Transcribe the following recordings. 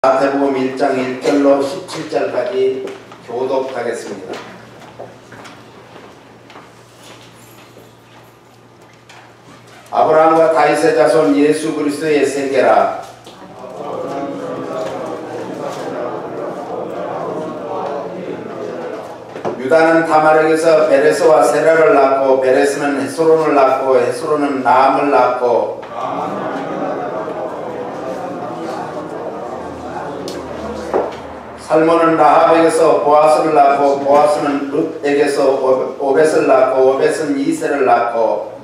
마태복음 1장 1절로 17절까지 교독하겠습니다. 아브라함과 다윗의 자손 예수 그리스도의 세계라. 유다는 다말에게서 베레스와 세라를 낳고 베레스는 헤스론을 낳고 헤스론은 나함을 낳고 살몬은 라합에게서 보아스를 낳고 보아스는 룻에게서 오벳을 낳고 오벳은 이세를 낳고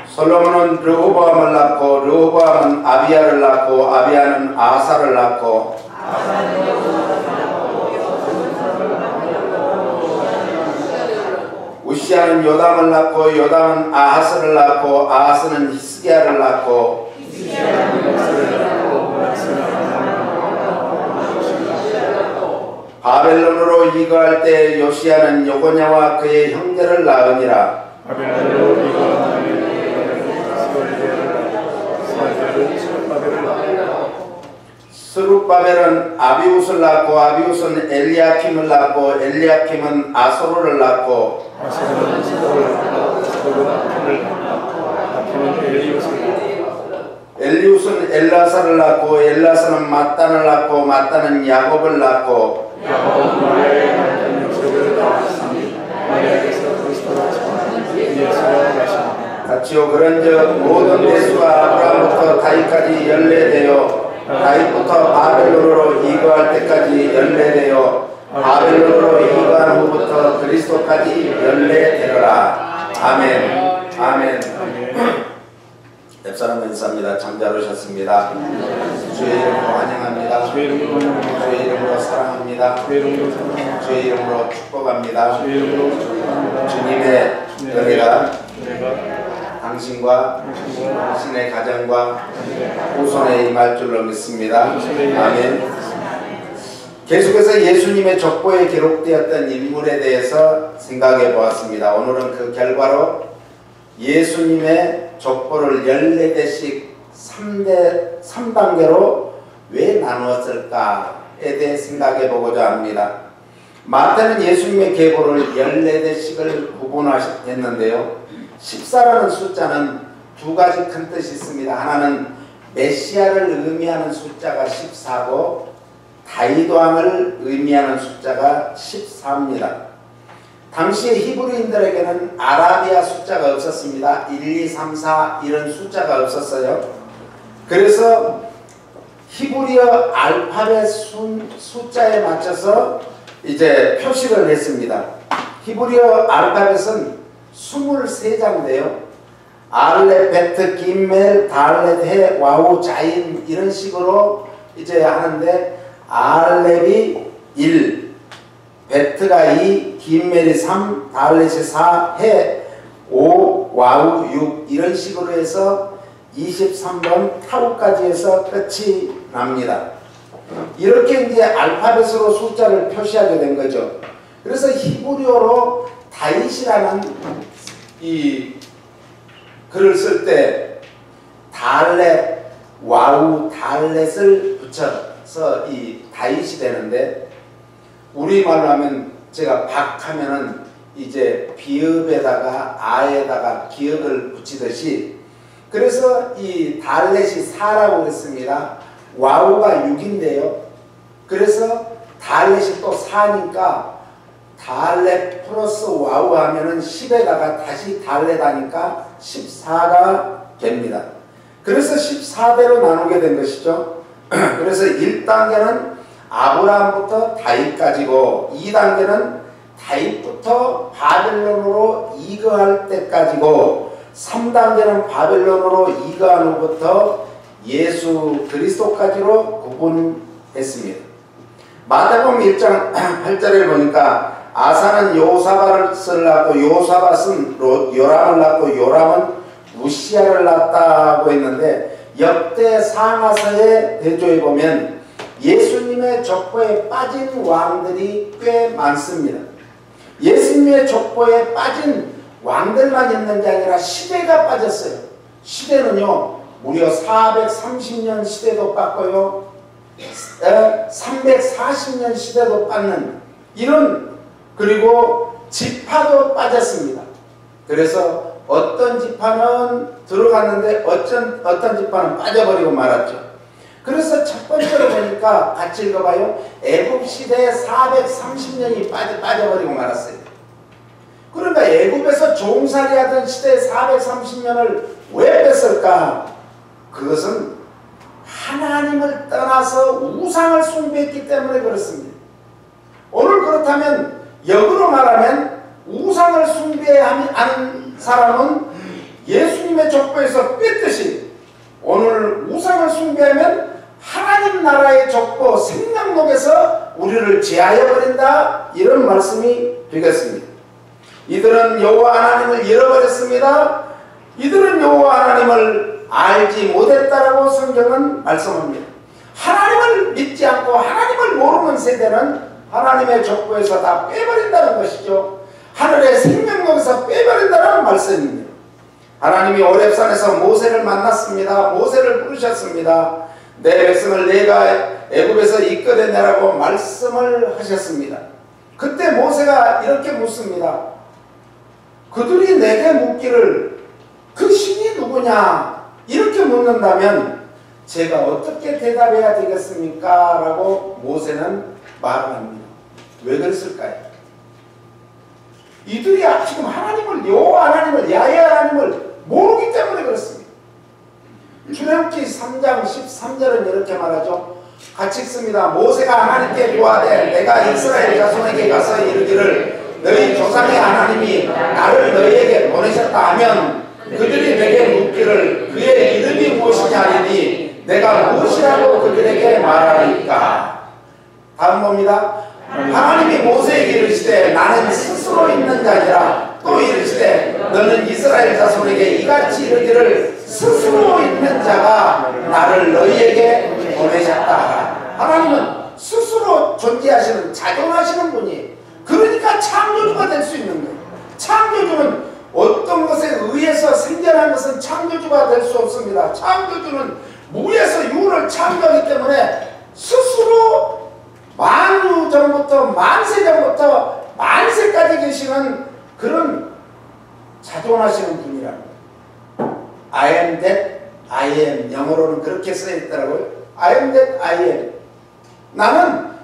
솔로몬은 르호보암을 낳고 르호보암은 아비야를 낳고 아비야는 아사를 낳고 우시야는 요담을 낳고 요담은 아하스를 낳고 아하스는 히스기야를 낳고 바벨론으로 이거할 때 요시야는 여고냐와 그의 형제를 낳으니라. 스룹바벨은 아비웃을 낳고 아비웃은 엘리야킴을 낳고 엘리야킴은 아소르를 낳고 엘리웃은 엘라사를 낳고 엘라사는 마단을 낳고 마단은 야곱을 낳고 같이요. 그런즉 모든 대수가 아브라함부터 다윗까지 연례되어 다윗부터 바벨론으로 이거할 때까지 연례되어 바벨론으로 이거한 후부터 그리스도까지 연례되리라. 아멘. 아멘. 옆사람 인사합니다. 장자로 오셨습니다. 주의 이름으로 환영합니다. 주의 이름으로 사랑합니다. 주의 이름으로 축복합니다. 주님의 은혜가 당신과 당신의 가정과 후손에 임할 줄로 믿습니다. 아멘. 계속해서 예수님의 족보에 기록되었던 인물에 대해서 생각해 보았습니다. 오늘은 그 결과로 예수님의 족보를 14대씩 3단계로 왜 나누었을까에 대해 생각해 보고자 합니다. 마태는 예수님의 계보를 14대씩을 구분했는데요. 14라는 숫자는 두 가지 큰 뜻이 있습니다. 하나는 메시아를 의미하는 숫자가 14고 다윗왕을 의미하는 숫자가 14입니다. 당시 히브리인들에게는 아라비아 숫자가 없었습니다. 1, 2, 3, 4 이런 숫자가 없었어요. 그래서 히브리어 알파벳 숫자에 맞춰서 이제 표시를 했습니다. 히브리어 알파벳은 23자인데요. 알레, 베트, 김멜, 달렛, 해, 와우, 자인 이런 식으로 이제 하는데 알렙이 1, 베트가 2, 김멜이 3, 달렛이 4, 해 5, 와우 6 이런 식으로 해서 23번 타우까지 해서 끝이 납니다. 이렇게 이제 알파벳으로 숫자를 표시하게 된 거죠. 그래서 히브리어로 다윗이라는 이 글을 쓸 때 달렛, 와우, 달렛을 붙여서 이 다윗이 되는데 우리말로 하면 제가 박하면은 이제 비읍에다가 아에다가 기역을 붙이듯이 그래서 이 달렛이 4라고 그랬습니다. 와우가 6인데요. 그래서 달렛이 또 4니까 달렛 플러스 와우 하면은 10에다가 다시 달렛 하니까 14가 됩니다. 그래서 14대로 나누게 된 것이죠. 그래서 1단계는 아브라함부터 다윗까지고 2단계는 다윗부터 바벨론으로 이거할 때까지고 3단계는 바벨론으로 이거한 후부터 예수 그리스도까지로 구분했습니다. 마태복음 1장 8절에 보니까 아사는 요사밧을 낳고 요사밧은 요람을 낳고 요람은 우시야를 낳았다고 했는데 역대 상하서의 대조에 보면 예수님의 족보에 빠진 왕들이 꽤 많습니다. 예수님의 족보에 빠진 왕들만 있는 게 아니라 시대가 빠졌어요. 시대는요 무려 430년 시대도 빠고요 340년 시대도 빠는 이런, 그리고 지파도 빠졌습니다. 그래서 어떤 지파는 들어갔는데 어떤 지파는 빠져버리고 말았죠. 그래서 첫 번째로 보니까 같이 읽어봐요. 애굽시대에 430년이 빠져버리고 말았어요. 그러니까 애굽에서 종살이하던 시대에 430년을 왜 뺐을까? 그것은 하나님을 떠나서 우상을 숭배했기 때문에 그렇습니다. 오늘 그렇다면 역으로 말하면 우상을 숭배하는 사람은 예수님의 족보에서 뺐듯이 오늘 우상을 숭배하면 하나님 나라의 족보 생명록에서 우리를 제하여버린다, 이런 말씀이 되겠습니다. 이들은 여호와 하나님을 잃어버렸습니다. 이들은 여호와 하나님을 알지 못했다라고 성경은 말씀합니다. 하나님을 믿지 않고 하나님을 모르는 세대는 하나님의 족보에서 다 빼버린다는 것이죠. 하늘의 생명록에서 빼버린다는 말씀입니다. 하나님이 호렙산에서 모세를 만났습니다. 모세를 부르셨습니다. 내 백성을 내가 애굽에서 이끌어내라고 말씀을 하셨습니다. 그때 모세가 이렇게 묻습니다. 그들이 내게 묻기를 그 신이 누구냐 이렇게 묻는다면 제가 어떻게 대답해야 되겠습니까? 라고 모세는 말을 합니다. 왜 그랬을까요? 이들이 지금 하나님을, 여호와 하나님을, 야훼 하나님을 모르기 때문에 그렇습니다. 출애굽기 3장 13절은 이렇게 말하죠. 같이 읽습니다. 모세가 하나님께 구하되 내가 이스라엘 자손에게 가서 이르기를 너희 조상의 하나님이 나를 너희에게 보내셨다 하면 그들이 내게 묻기를 그의 이름이 무엇이냐 하리니 내가 무엇이라고 그들에게 말하리까? 다음 봅니다. 하나님이 모세에게 이르시되 나는 스스로 있는 자니라. 또 이르시되 너는 이스라엘 자손에게 이같이 이르기를 스스로 있는 자가 나를 너희에게 보내셨다. 하나님은 스스로 존재하시는, 자존하시는 분이, 그러니까 창조주가 될 수 있는 거예요. 창조주는 어떤 것에 의해서 생겨난 것은 창조주가 될 수 없습니다. 창조주는 무에서 유를 창조하기 때문에 스스로 만유 전부터 만세 전부터 만세까지 계시는 그런 자존하시는 분이라는 거예요. I am that I am. 영어로는 그렇게 써있더라고요. I am that I am. 나는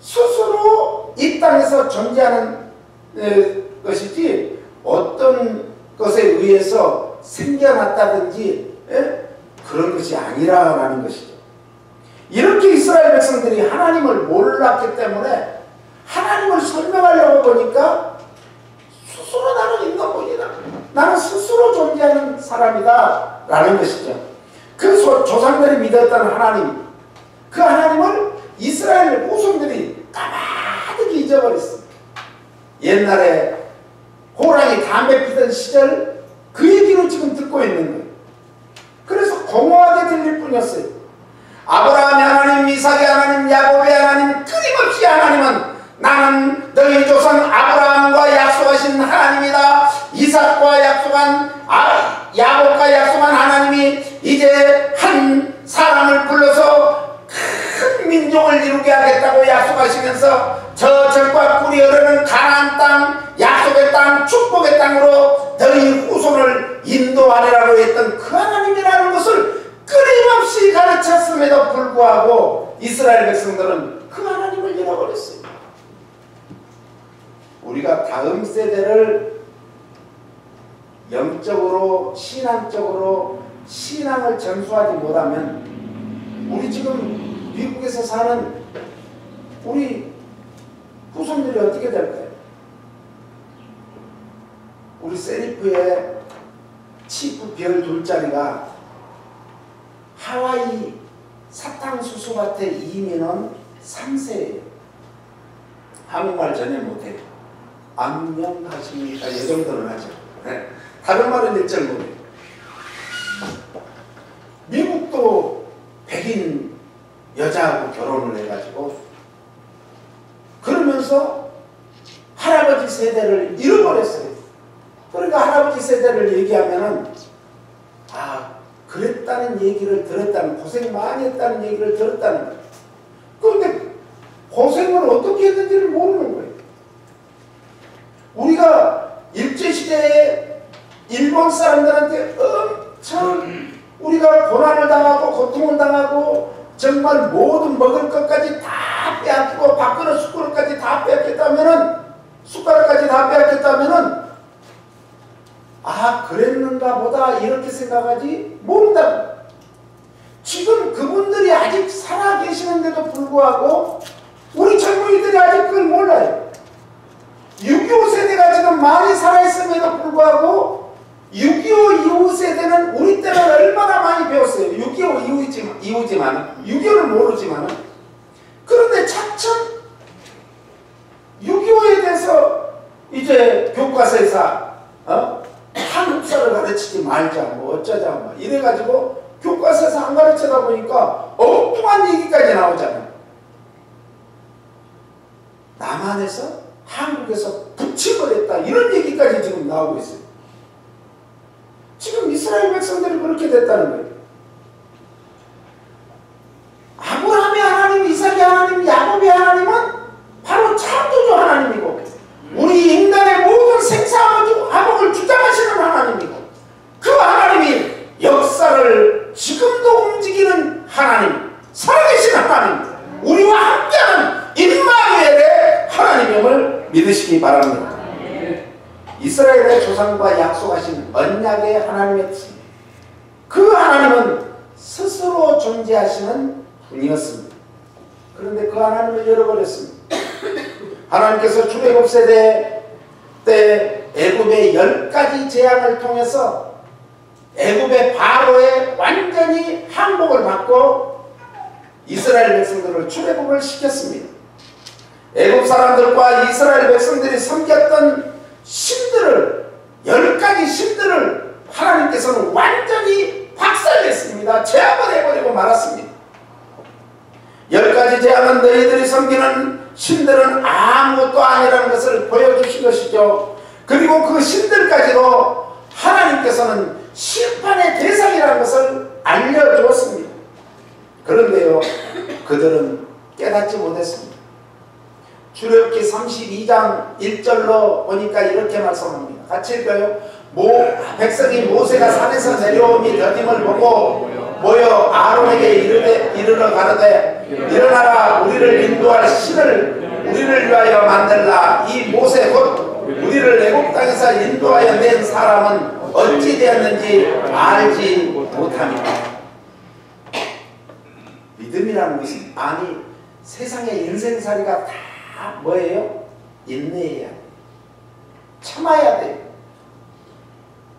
스스로 이 땅에서 존재하는 것이지 어떤 것에 의해서 생겨났다든지 그런 것이 아니라는 것이죠. 이렇게 이스라엘 백성들이 하나님을 몰랐기 때문에 하나님을 설명하려고 보니까 스스로 나는 인간뿐이다, 나는 스스로 존재하는 사람이다 라는 것이죠. 그 조상들이 믿었던 하나님, 그 하나님을 이스라엘 후손들이 까마득히 잊어버렸습니다. 옛날에 호랑이 담배 피던 시절 그 얘기로 지금 듣고 있는 거예요. 그래서 공허하게 들릴 뿐이었어요. 아브라함의 하나님, 이삭의 하나님, 야곱의 하나님, 끊임없이 하나님은 나는 너희 조상 아브라함과 약속하신 하나님이다. 이삭과 약속한 야곱과 약속한 하나님이 이제 한 사람을 불러서 큰 민족을 이루게 하겠다고 약속하시면서 저 적과 꿀이 흐르는 가나안 땅, 약속의 땅, 축복의 땅으로 너희 후손을 인도하리라고 했던 그 하나님이라는 것을 끊임없이 가르쳤음에도 불구하고 이스라엘 백성들은 그 하나님을 잃어버렸어요. 우리가 다음 세대를 영적으로, 신앙적으로 신앙을 전수하지 못하면 우리 지금 미국에서 사는 우리 후손들이 어떻게 될까요? 우리 세리프의 치프 별 둘짜리가 하와이 사탕수수밭에 이민은 3세예요. 한국말 전혀 못해요. 안녕하십니까? 이 정도는 하죠. 네. 다른 말은 일절 못해요. 미국도 백인 여자하고 결혼을 해가지고 그러면서 할아버지 세대를 잃어버렸어요. 그러니까 할아버지 세대를 얘기하면은 그랬다는 얘기를 들었다는, 고생 많이 했다는 얘기를 들었다는 거예요. 그런데 고생을 어떻게 했는지를 모르는 거예요. 우리가 일제시대에 일본 사람들한테 엄청 우리가 고난을 당하고 고통을 당하고 정말 모든 먹을 것까지 다 빼앗기고 밥그릇 숟가락까지 다 빼앗겼다면은, 숟가락까지 다 빼앗겼다면은, 아 그랬는가 보다 이렇게 생각하지 모른다. 지금 그분들이 아직 살아계시는데도 불구하고 우리 젊은이들이 아직 그걸 몰라요. 6.25 세대가 지금 많이 살아있음에도 불구하고 6.25 이후 세대는 우리 때는 얼마나 많이 배웠어요. 6.25 이후지만 6.25를 모르지만, 그런데 차츰 6.25에 대해서 이제 교과서에서 한국사를 가르치지 말자 뭐 어쩌자 뭐 이래가지고 교과서에서 안 가르치다 보니까 엉뚱한 얘기까지 나오잖아요. 남한에서 한국에서 부침을 했다 이런 얘기까지 지금 나오고 있어요. 지금 이스라엘 백성들이 그렇게 됐다는 거예요. 아브라함의 하나님, 이삭의 하나님, 야곱의 하나님은 바로 창조주 하나님이고, 우리 인간의 모든 생사함을 주장하시는 하나님이고, 그 하나님이 역사를 지금도 움직이는 하나님, 살아계신 하나님, 우리와 함께하는 임마누엘의 하나님임을 믿으시기 바랍니다. 이스라엘의 조상과 약속하신 언약의 하나님의 뜻, 그 하나님은 스스로 존재하시는 분이었습니다. 그런데 그 하나님을 잃어버렸습니다. 하나님께서 출애굽 세대 때 애굽의 10가지 재앙을 통해서 애굽의 바로에 완전히 항복을 받고 이스라엘 백성들을 출애굽을 시켰습니다. 애굽 사람들과 이스라엘 백성들이 섬겼던 신들을, 10가지 신들을 하나님께서는 완전히 박살냈습니다. 제압을 해버리고 말았습니다. 10가지 재앙은 너희들이 섬기는 신들은 아무것도 아니라는 것을 보여주신 것이죠. 그리고 그 신들까지도 하나님께서는 심판의 대상이라는 것을 알려주었습니다. 그런데요, 그들은 깨닫지 못했습니다. 출애굽기 32장 1절로 보니까 이렇게 말씀합니다. 같이 읽어요. 백성이 모세가 산에서 내려오니 더딤을 보고 모여 아론에게 이르러 가르되, 일어나라, 우리를 인도할 신을 우리를 위하여 만들라. 이 모세 곧 우리를 애굽 땅에서 인도하여 낸 사람은 어찌 되었는지 알지 못합니다. 믿음이라는 것은, 아니 세상의 인생살이가 다 뭐예요? 인내해야 돼. 참아야 돼.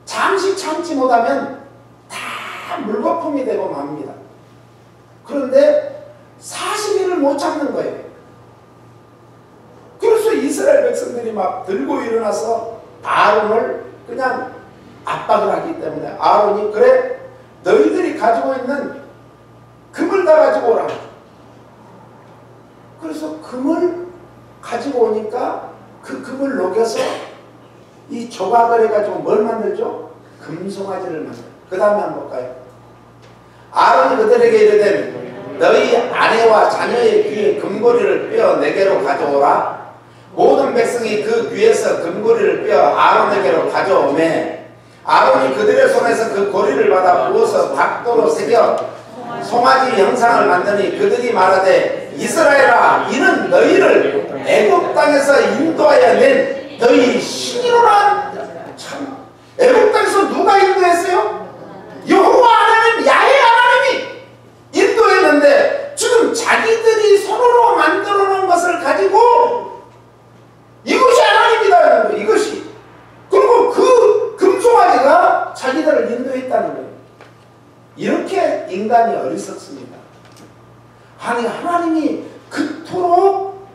잠시 참지 못하면 다 물거품이 되고 맙니다. 그런데 40일을 못 참는 거예요. 그래서 이스라엘 백성들이 막 들고 일어나서 아론을 그냥 압박을 하기 때문에, 아론이 그래 너희들이 가지고 있는 금을 다 가지고 오라. 그래서 금을 가지고 오니까 그 금을 녹여서 이 조각을 해가지고 뭘 만들죠? 금송아지를 만들어요. 그 다음에 한번 볼까요? 아론이 그들에게 이르되, 너희 아내와 자녀의 귀에 금고리를 빼어 내게로 가져오라. 모든 백성이 그 귀에서 금고리를 빼어 아론에게로 가져오매, 아론이 그들의 손에서 그 고리를 받아 부어서 각도로 새겨 송아지 형상을 만드니 그들이 말하되, 이스라엘아, 이는 너희를 애굽 땅에서 인도하여 낸 너희 신이로라. 참, 애굽 땅에서 누가 인도했어요? 여호와 하나님, 야훼 하나님이 인도했는데, 지금 자기들이 손으로 만들어 놓은 것을 가지고 이것이 하나님이다, 이것이. 그리고 그 금송아지가 자기들을 인도했다는 거예요. 이렇게 인간이 어리석습니다. 아니, 하나님이 그토록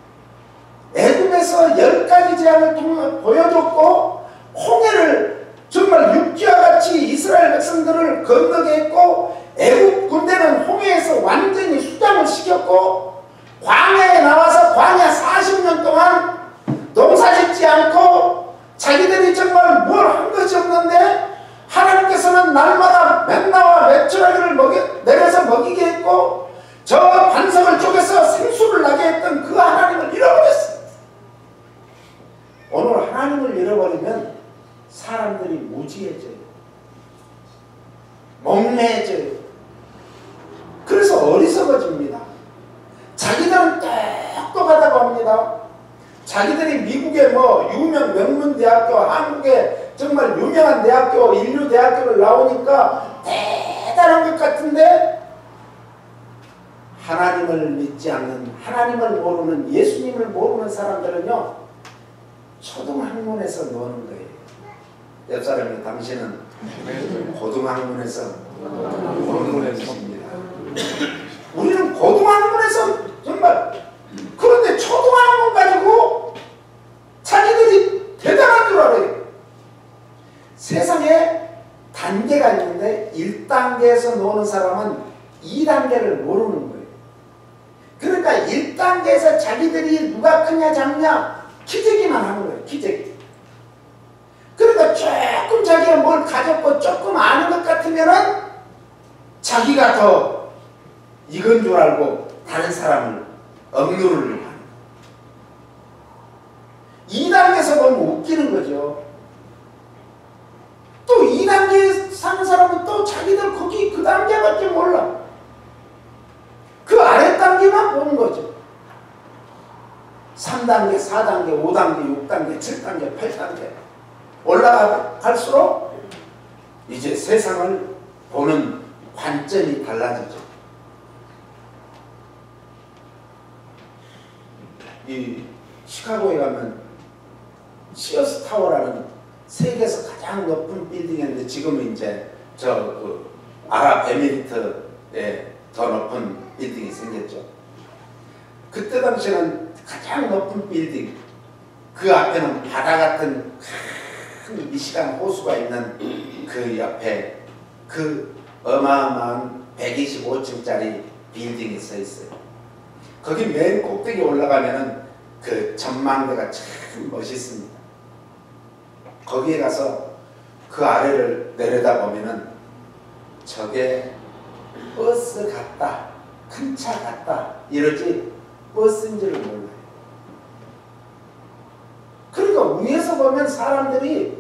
애굽에서 10가지 재앙을 통해 보여줬고, 홍해를 정말 육지와 같이 이스라엘 백성들을 건너게 했고, 애굽 군대는 홍해에서 완전히 수장을 시켰고, 광야에 나와서 광야 40년 동안 농사 짓지 않고 자기들이 정말 뭘 한 것이 없는데, 하나님께서는 날마다 맨나와 메추라 애매해져요. 그래서 어리석어집니다. 자기들은 똑똑하다고 합니다. 자기들이 미국의 뭐 유명 명문대학교, 한국의 정말 유명한 대학교, 인류대학교를 나오니까 대단한 것 같은데 하나님을 믿지 않는, 하나님을 모르는, 예수님을 모르는 사람들은요 초등학문에서 노는 거예요. 옆 사람이 당신은 고등학문에서 노는 것입니다. 우리는 고등학문에서 정말, 그런데 초등학문 가지고 자기들이 대단한 줄 알아요. 세상에 단계가 있는데 1단계에서 노는 사람은 2단계를 모르는 거예요. 그러니까 1단계에서 자기들이 누가 크냐 작냐 기재기만 하는 거예요. 기재기. 그러니까 조금 자기가 뭘 가졌고 조금 아는 것 같으면은 자기가 더 이건 줄 알고 다른 사람을 억누르려고 하는 거예요. 2단계에서 보면 웃기는 거죠. 또 2단계에 사는 사람은 또 자기들 거기 그 단계밖에 몰라. 그 아래 단계만 보는 거죠. 3단계, 4단계, 5단계, 6단계, 7단계, 8단계 올라갈수록 이제 세상을 보는 관점이 달라지죠. 이 시카고에 가면 시어스 타워라는 세계에서 가장 높은 빌딩인데 지금은 이제 그 아랍에미리트에 더 높은 빌딩이 생겼죠. 그때 당시에는 가장 높은 빌딩, 그 앞에는 바다 같은 큰 미시간 호수가 있는 그 옆에 그 어마어마한 125층짜리 빌딩이 서 있어요. 거기 맨 꼭대기 올라가면은 그 전망대가 참 멋있습니다. 거기에 가서 그 아래를 내려다보면은 저게 버스 같다, 큰 차 같다 이러지 버스인지를 몰라요. 그러니까 위에서 보면 사람들이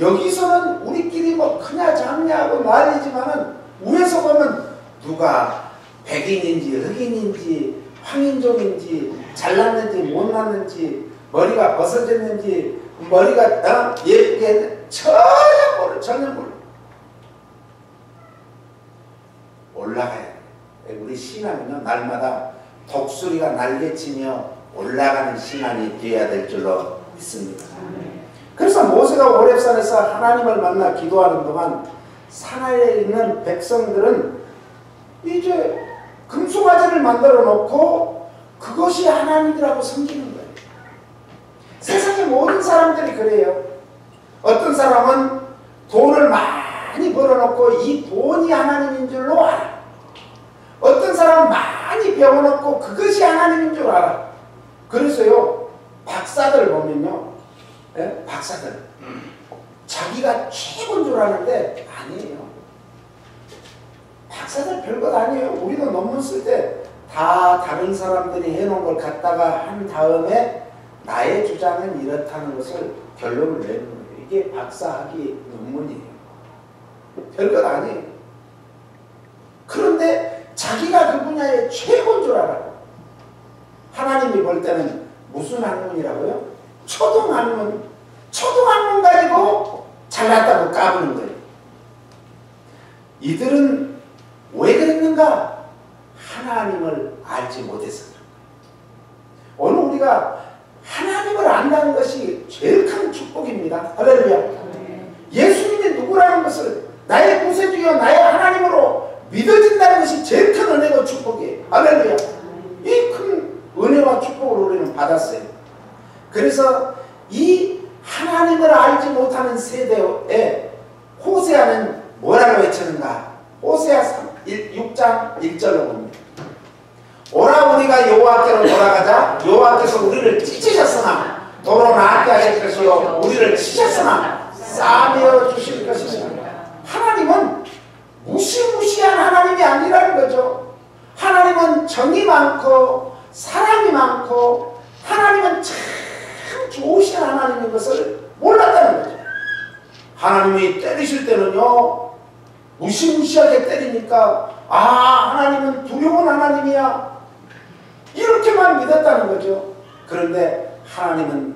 여기서는 우리끼리 뭐 크냐 작냐 하고 난리지만은 위에서 보면 누가 백인인지 흑인인지 황인종인지 잘났는지 못났는지 머리가 벗어졌는지 머리가 예쁘게 했는지 전혀 몰라. 올라가야 돼. 우리 신앙은요 날마다 독수리가 날개치며 올라가는 신앙이 되어야 될 줄로 믿습니다. 그래서 모세가 호렙산에서 하나님을 만나 기도하는 동안 산하에 있는 백성들은 이제 금송아지를 만들어 놓고 그것이 하나님이라고 섬기는 거예요. 세상의 모든 사람들이 그래요. 어떤 사람은 돈을 많이 벌어놓고 이 돈이 하나님인 줄로 알아. 어떤 사람은 많이 배워놓고 그것이 하나님인 줄 알아. 그래서요 박사들 보면요, 예? 박사들 자기가 최고인 줄 아는데 아니에요. 박사들 별것 아니에요. 우리도 논문 쓸 때 다 다른 사람들이 해놓은 걸 갖다가 한 다음에 나의 주장은 이렇다는 것을 결론을 내는 거예요. 이게 박사학위 논문이에요. 별것 아니에요. 그런데 자기가 그 분야의 최고인 줄 알아요. 하나님이 볼 때는 무슨 학문이라고요? 초등학문. 초등학문 가지고 잘났다고 까부는 거예요. 이들은 왜 그랬는가? 하나님을 알지 못해서. 오늘 우리가 하나님을 안다는 것이 제일 큰 축복입니다. 할렐루야. 예수님이 누구라는 것을 나의 구세주여 나의 하나님으로 믿어진다는 것이 제일 큰 은혜고 축복이에요. 할렐루야. 이 큰 은혜와 축복을 우리는 받았어요. 그래서 이 하나님을 알지 못하는 세대에 호세아는 뭐라고 외치는가? 호세아 6장 1절로 봅니다. 오라 우리가 여호와께로 돌아가자. 여호와께서 우리를 찢으셨으나 도로 나게 하실 것이요 우리를 치셨으나 싸매어 주실 것이다. 하나님은 무시무시한 하나님이 아니라는 거죠. 하나님은 정이 많고 사랑이 많고 하나님은 참 좋으신 하나님인 것을 몰랐다는 거죠. 하나님이 때리실 때는요 무시무시하게 때리니까 아, 하나님은 두려운 하나님이야, 이렇게만 믿었다는 거죠. 그런데 하나님은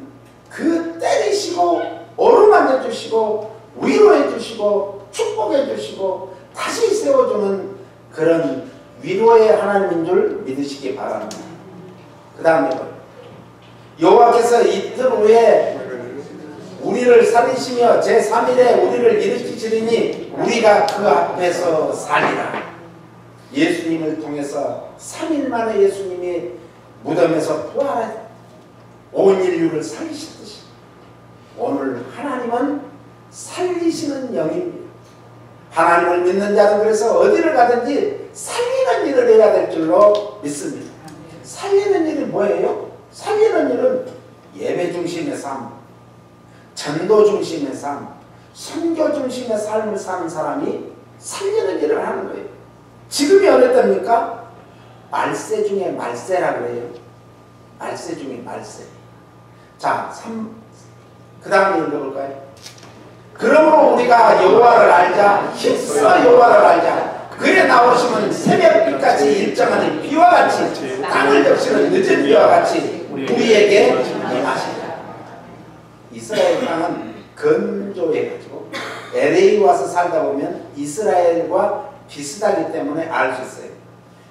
그 때리시고 어루만져 주시고 위로해 주시고 축복해 주시고 다시 세워주는 그런 위로의 하나님인 줄 믿으시기 바랍니다. 그 다음에 여호와께서 이틀 후에 우리를 살리시며 제3일에 우리를 일으키시리니 우리가 그 앞에서 살리라. 예수님을 통해서 3일 만에 예수님이 무덤에서 부활해 온 인류를 살리셨듯이 오늘 하나님은 살리시는 영입니다. 하나님을 믿는 자는 그래서 어디를 가든지 살리는 일을 해야 될 줄로 믿습니다. 살리는 일이 뭐예요? 살리는 일은 예배 중심의 삶, 전도 중심의 삶, 선교 중심의 삶을 사는 사람이 살리는 일을 하는 거예요. 지금이 어느 때입니까? 말세 중에 말세라 그래요. 말세 중에 말세. 자, 그 다음에 읽어볼까요? 그러므로 우리가 여호와를 알자, 힘써 여호와를 알자. 그에 나오시면 새벽빛같이 일정하는 비와 같이 땅을 덮치는 늦은 비와 같이 우리에게 임하시라. 이스라엘 땅은 건조해가지고 LA 와서 살다 보면 이스라엘과 비슷하기 때문에 알 수 있어요.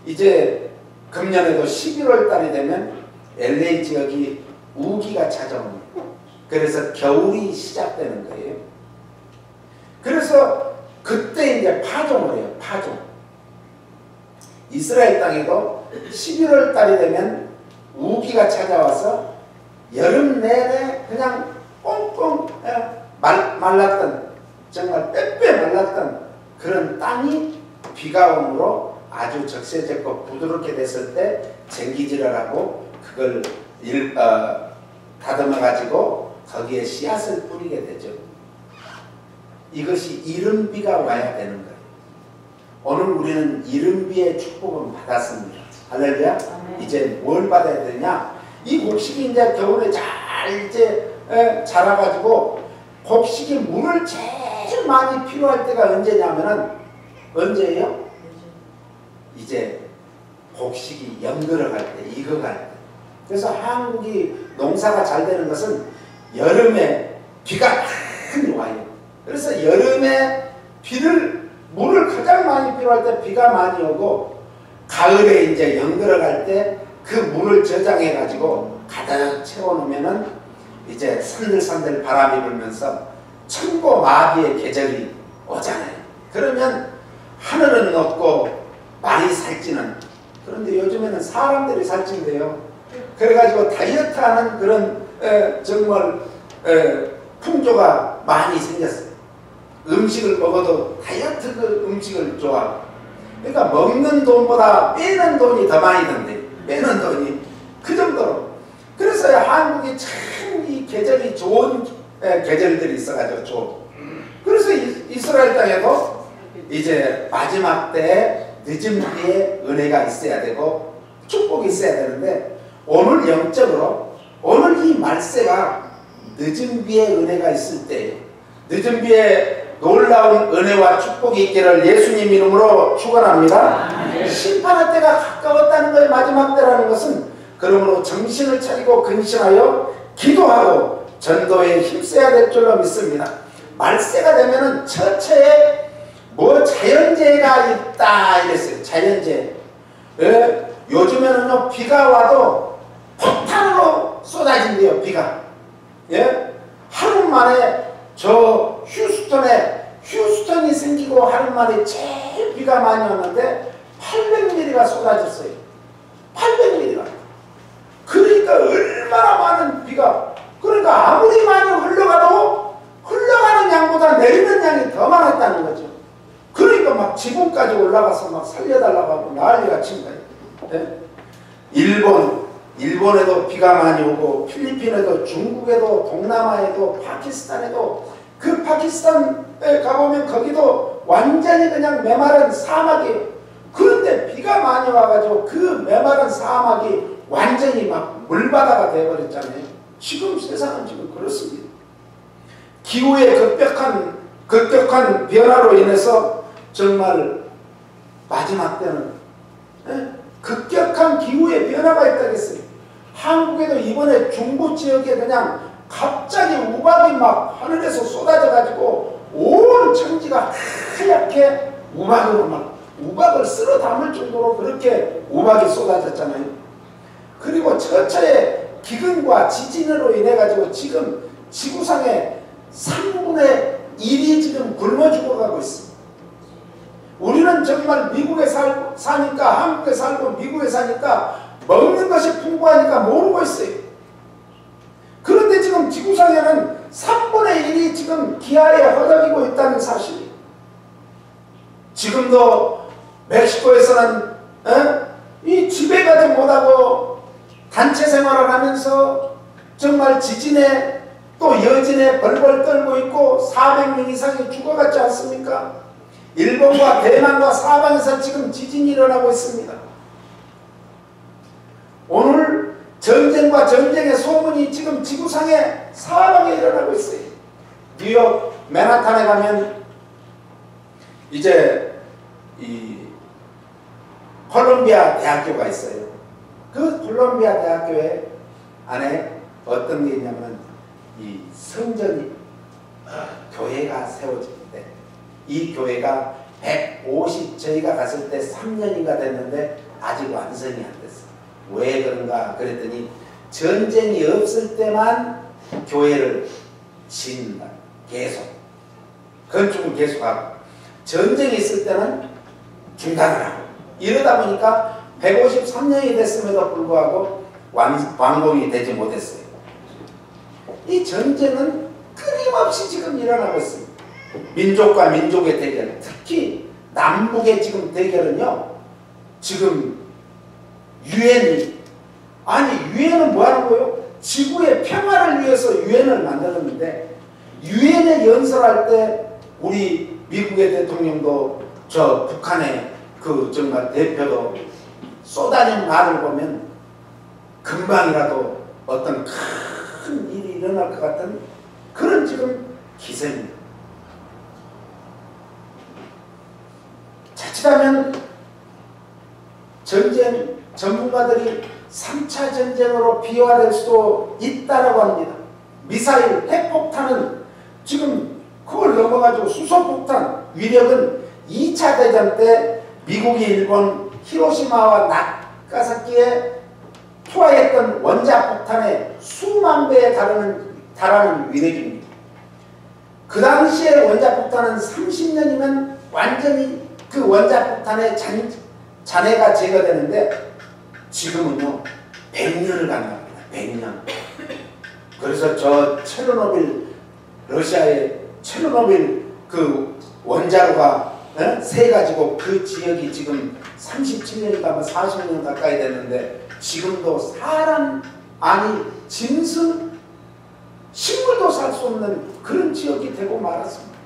이제 금년에도 11월 달이 되면 LA 지역이 우기가 찾아옵니다. 그래서 겨울이 시작되는 거예요. 그래서 그때 이제 파종을 해요. 파종. 이스라엘 땅에도 11월 달이 되면 우기가 찾아와서 여름 내내 그냥 꽁꽁 말랐던, 정말 빼빼 말랐던 그런 땅이 비가 오므로 아주 적세적고 부드럽게 됐을 때 쟁기질을 하고 그걸 다듬어 가지고 거기에 씨앗을 뿌리게 되죠. 이것이 이른비가 와야 되는 거예요. 오늘 우리는 이른비의 축복은 받았습니다. 할렐루야. 이제 뭘 받아야 되냐? 이 곡식이 이제 겨울에 잘 이제 자라가지고 곡식이 물을 제일 많이 필요할 때가 언제냐면은 언제예요? 이제 곡식이 연결할 때, 익어갈 때. 그래서 한국이 농사가 잘 되는 것은 여름에 비가 많이 와요. 그래서 여름에 물을 가장 많이 필요할 때 비가 많이 오고 가을에 이제 연결할 때 그 물을 저장해 가지고 가득 채워놓으면은 이제 산들산들 바람이 불면서 천고마비의 계절이 오잖아요. 그러면 하늘은 높고 많이 살찌는, 그런데 요즘에는 사람들이 살찐대요. 그래가지고 다이어트하는 그런 정말 풍조가 많이 생겼어요. 음식을 먹어도 다이어트 그 음식을 좋아하고, 그러니까 먹는 돈보다 빼는 돈이 더 많이 든대. 빼는 돈이 그 정도로. 그래서 한국이 참 이 계절이 좋은 계절들이 있어가지고 좋고, 그래서 이스라엘 땅에도 이제 마지막 때 늦은 비에 은혜가 있어야 되고 축복이 있어야 되는데, 오늘 영적으로 오늘 이 말세가 늦은 비에 은혜가 있을 때예요. 늦은 비에 놀라운 은혜와 축복이 있기를 예수님 이름으로 축원합니다. 심판의 때가 가까웠다는 거예요. 마지막 때라는 것은. 그러므로 정신을 차리고 근신하여 기도하고 전도에 힘써야 될 줄로 믿습니다. 말세가 되면은 처처에 뭐 자연재해가 있다 이랬어요. 자연재해. 요즘에는요 비가 와도 폭탄으로 쏟아진대요. 비가. 하루 만에 저 휴스턴이 생기고 하루 만에 제일 비가 많이 왔는데 800mm가 쏟아졌어요. 800mm가. 그러니까 얼마나 많은 비가, 그러니까 아무리 많이 흘러가도 흘러가는 양보다 내리는 양이 더 많았다는 거죠. 그러니까 막 지붕까지 올라가서 막 살려달라고 하고 난리가 친 거예요. 일본에도 비가 많이 오고, 필리핀에도, 중국에도, 동남아에도, 파키스탄에도, 그 파키스탄에 가보면 거기도 완전히 그냥 메마른 사막이에요. 그런데 비가 많이 와가지고 그 메마른 사막이 완전히 막 물바다가 되어버렸잖아요. 지금 세상은 지금 그렇습니다. 기후의 급격한 변화로 인해서 정말 마지막 때는 급격한 기후의 변화가 있다겠어요. 한국에도 이번에 중부 지역에 그냥 갑자기 우박이 막 하늘에서 쏟아져 가지고 온 청지가 하얗게 우박을 쓸어 담을 정도로 그렇게 우박이 쏟아졌잖아요. 그리고 처처의 기근과 지진으로 인해 가지고 지금 지구상의 3분의 1이 지금 굶어 죽어가고 있습니다. 우리는 정말 미국에 사니까, 한국에 살고 미국에 사니까 먹는 것이 풍부하니까 모르고 있어요. 그런데 지금 지구상에는 3분의 1이 지금 기아에 허덕이고 있다는 사실이에요. 지금도 멕시코에서는 이 집에 가지 못하고 단체 생활을 하면서 정말 지진에 또 여진에 벌벌 떨고 있고 400명 이상이 죽어갔지 않습니까? 일본과 대만과 사방에서 지금 지진이 일어나고 있습니다. 오늘 전쟁과 전쟁의 소문이 지금 지구상의 사방에 일어나고 있어요. 뉴욕 맨하탄에 가면 이제 이 콜롬비아 대학교가 있어요. 그 콜롬비아 대학교에 안에 어떤 게 있냐면 이 성전이 교회가 세워지는데 이 교회가 저희가 갔을 때 3년인가 됐는데 아직 완성이 안 됐어요. 왜 그런가 그랬더니 전쟁이 없을 때만 교회를 짓는다. 계속 건축을 계속하고 전쟁이 있을 때는 중단을 하고 이러다 보니까 153년이 됐음에도 불구하고 완공이 되지 못했어요. 이 전쟁은 끊임없이 지금 일어나고 있습니다. 민족과 민족의 대결, 특히 남북의 지금 대결은요, 지금 유엔은 뭐 하는 거예요? 지구의 평화를 위해서 유엔을 만들었는데 유엔에 연설할 때 우리 미국의 대통령도 저 북한의 그 정말 대표도 쏟아낸 말을 보면 금방이라도 어떤 큰 일이 일어날 것 같은 그런 지금 기세입니다. 자칫하면 전쟁 전문가들이 3차 전쟁으로 비화될 수도 있다라고 합니다. 미사일, 핵폭탄은 지금 그걸 넘어가지고 수소폭탄 위력은 2차 대전 때 미국이 일본 히로시마와 나가사키에 투하했던 원자폭탄의 수만 배에 달하는 위력입니다. 그 당시에 원자폭탄은 30년이면 완전히 그 원자폭탄의 잔해가 제거되는데 지금은요 100년을 간답니다. 100년. 그래서 저 체르노빌 러시아의 체르노빌 그 원자로가 새 가지고 그 지역이 지금 37년인가 40년 가까이 됐는데 지금도 사람 아니 짐승 식물도 살 수 없는 그런 지역이 되고 말았습니다.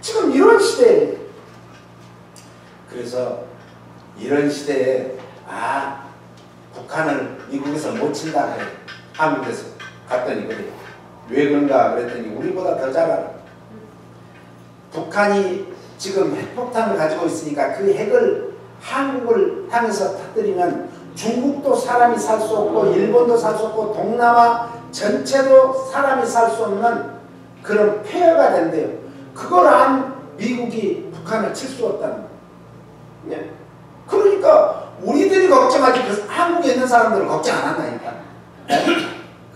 지금 이런 시대에 그래서 이런 시대에 북한을 미국에서 못 친다 그래. 한국에서 갔더니 그래. 왜 그런가 그랬더니 우리보다 더 잘 알아. 북한이 지금 핵폭탄을 가지고 있으니까 그 핵을 한국을 향해서 터뜨리면 중국도 사람이 살 수 없고 일본도 살 수 없고 동남아 전체도 사람이 살 수 없는 그런 폐허가 된대요. 그걸 안 미국이 북한을 칠 수 없다는 거예요. 예? 그러니까 우리들이 걱정하지 그 한국에 있는 사람들은 걱정 안 한다니까.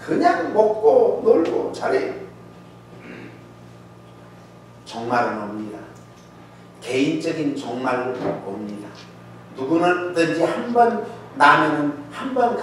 그냥 먹고 놀고 잘해요. 종말은 옵니다. 개인적인 종말은 옵니다. 누구든지 한 번 나면은 한 번